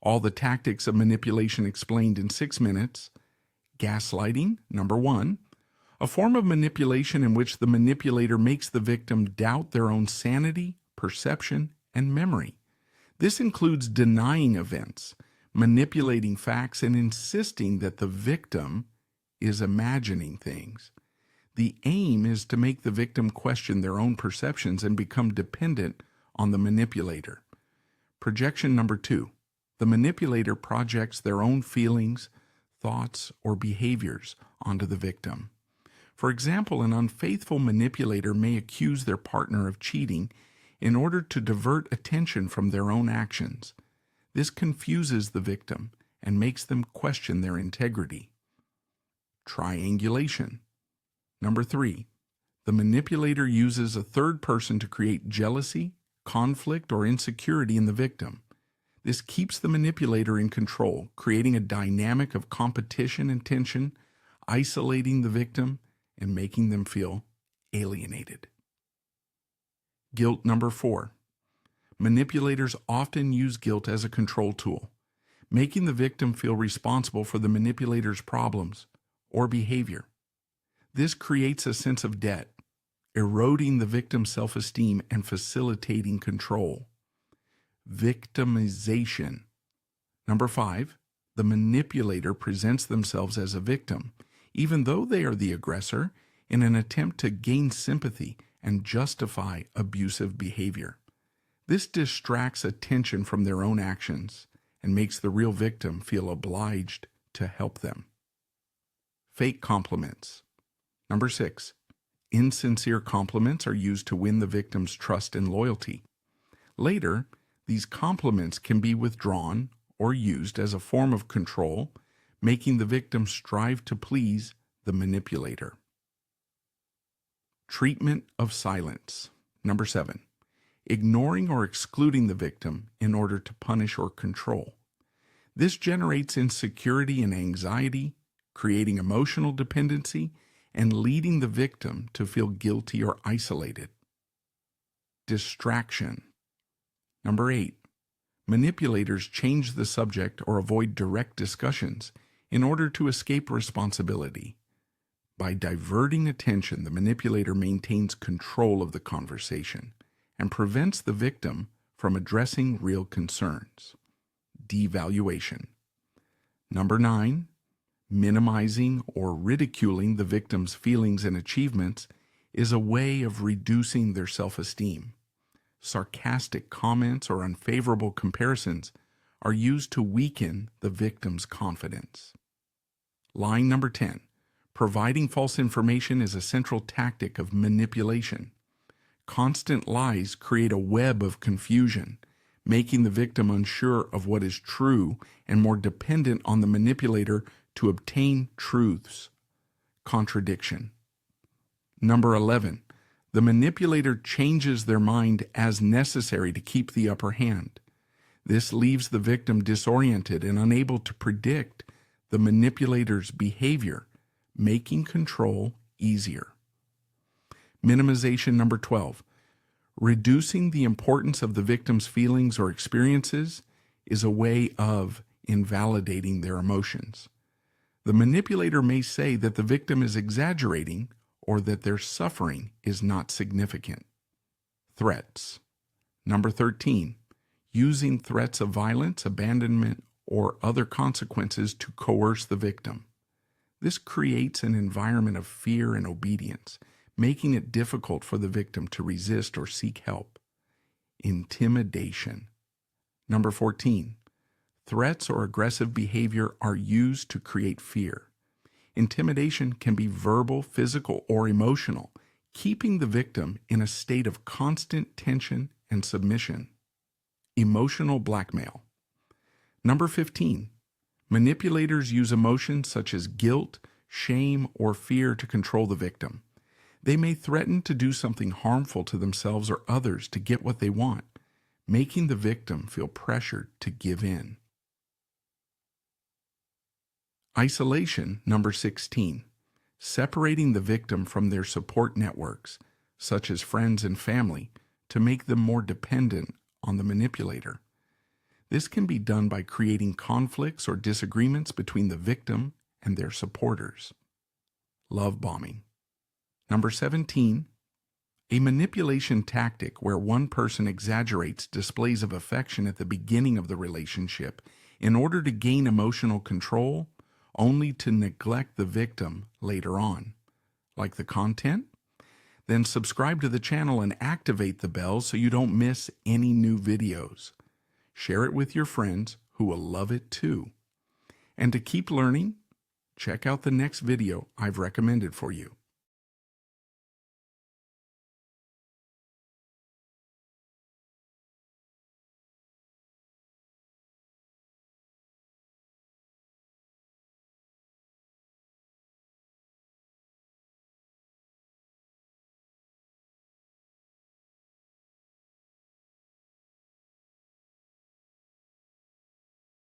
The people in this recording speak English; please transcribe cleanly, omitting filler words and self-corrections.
All the tactics of manipulation explained in 6 minutes. Gaslighting, number 1. A form of manipulation in which the manipulator makes the victim doubt their own sanity, perception, and memory. This includes denying events, manipulating facts, and insisting that the victim is imagining things. The aim is to make the victim question their own perceptions and become dependent on the manipulator. Projection number 2. The manipulator projects their own feelings, thoughts, or behaviors onto the victim. For example, an unfaithful manipulator may accuse their partner of cheating in order to divert attention from their own actions. This confuses the victim and makes them question their integrity. Triangulation. Number 3. The manipulator uses a third person to create jealousy, conflict, or insecurity in the victim. This keeps the manipulator in control, creating a dynamic of competition and tension, isolating the victim, and making them feel alienated. Guilt number 4. Manipulators often use guilt as a control tool, making the victim feel responsible for the manipulator's problems or behavior. This creates a sense of debt, eroding the victim's self-esteem and facilitating control. Victimization. Number 5. The manipulator presents themselves as a victim, even though they are the aggressor, in an attempt to gain sympathy and justify abusive behavior. This distracts attention from their own actions and makes the real victim feel obliged to help them. Fake compliments. Number 6. Insincere compliments are used to win the victim's trust and loyalty. Later, these compliments can be withdrawn or used as a form of control, making the victim strive to please the manipulator. Treatment of silence. Number 7. Ignoring or excluding the victim in order to punish or control. This generates insecurity and anxiety, creating emotional dependency, and leading the victim to feel guilty or isolated. Distraction. Number 8. Manipulators change the subject or avoid direct discussions in order to escape responsibility. By diverting attention, the manipulator maintains control of the conversation and prevents the victim from addressing real concerns. Devaluation. Number 9. Minimizing or ridiculing the victim's feelings and achievements is a way of reducing their self-esteem. Sarcastic comments or unfavorable comparisons are used to weaken the victim's confidence. Line number 10. Providing false information is a central tactic of manipulation. Constant lies create a web of confusion, making the victim unsure of what is true and more dependent on the manipulator to obtain truths. Contradiction. Number 11. The manipulator changes their mind as necessary to keep the upper hand. This leaves the victim disoriented and unable to predict the manipulator's behavior, making control easier. Minimization number 12. Reducing the importance of the victim's feelings or experiences is a way of invalidating their emotions. The manipulator may say that the victim is exaggerating or that their suffering is not significant. Threats. Number 13. Using threats of violence, abandonment, or other consequences to coerce the victim. This creates an environment of fear and obedience, making it difficult for the victim to resist or seek help. Intimidation. Number 14. Threats or aggressive behavior are used to create fear. Intimidation can be verbal, physical, or emotional, keeping the victim in a state of constant tension and submission. Emotional blackmail. Number 15. Manipulators use emotions such as guilt, shame, or fear to control the victim. They may threaten to do something harmful to themselves or others to get what they want, making the victim feel pressured to give in. Isolation. Number 16. Separating the victim from their support networks, such as friends and family, to make them more dependent on the manipulator. This can be done by creating conflicts or disagreements between the victim and their supporters. Love bombing. Number 17, a manipulation tactic where one person exaggerates displays of affection at the beginning of the relationship in order to gain emotional control, only to neglect the victim later on. Like the content? Then subscribe to the channel and activate the bell so you don't miss any new videos. Share it with your friends who will love it too. And to keep learning, check out the next video I've recommended for you.